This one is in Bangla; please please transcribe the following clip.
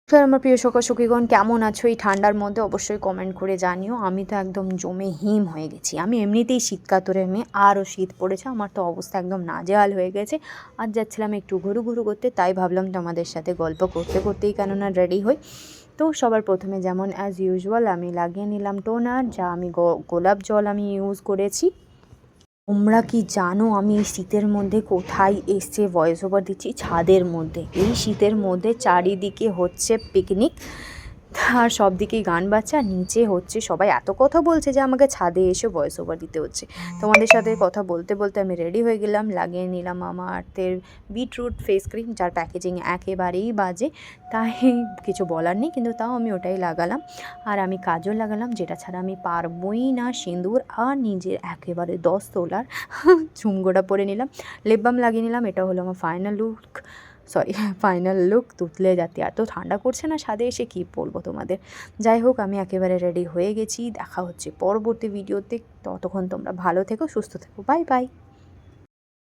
স্যার আমার প্রিয় সখীগণ কেমন আছো এই ঠান্ডার মধ্যে? অবশ্যই কমেন্ট করে জানিও। আমি তো একদম জমে হিম হয়ে গেছি। আমি এমনিতেই শীত কাতরের মেয়ে, আরও শীত পড়েছে। আমার তো অবস্থা একদম নাজেহাল হয়ে গেছে। আজ যাচ্ছিলাম একটু ঘুরু করতে, তাই ভাবলাম তোমাদের সাথে গল্প করতে করতেই কেননা রেডি হই। তো সবার প্রথমে যেমন অ্যাজ ইউজুয়াল আমি লাগিয়ে নিলাম টোনার, যা আমি গোলাপ জল আমি ইউজ করেছি। তোমরা কি জানো আমি এই শীতের মধ্যে কোথায় এসে ভয়েস ওভার দিচ্ছি? ছাদের মধ্যে। এই শীতের মধ্যে চারিদিকে হচ্ছে পিকনিক, আর সব দিকেই গান বাজছে, আর নিচে হচ্ছে সবাই এত কথা বলছে যে আমাকে ছাদে এসে ভয়েস ওভার দিতে হচ্ছে। তোমাদের সাথে কথা বলতে বলতে আমি রেডি হয়ে গেলাম। লাগিয়ে নিলাম মামাআর্থের বিটরুট ফেস ক্রিম, যার প্যাকেজিং একেবারেই বাজে, তাই কিছু বলার নেই, কিন্তু তাও আমি ওটাই লাগালাম। আর আমি কাজল লাগালাম, যেটা ছাড়া আমি পারবই না। সিঁদুর আর নিজের একেবারে 10 তোলার ঝুমকোটা পরে নিলাম। লিপ বাম লাগিয়ে নিলাম। এটা হলো আমার ফাইনাল লুক। তুতলে যাতে এত ঠান্ডা করছে না ছাদে এসে, কী বলবো তোমাদের। যাই হোক, আমি একেবারে রেডি হয়ে গেছি। দেখা হচ্ছে পরবর্তী ভিডিওতে। ততক্ষণ তোমরা ভালো থেকো, সুস্থ থেকো। Bye bye.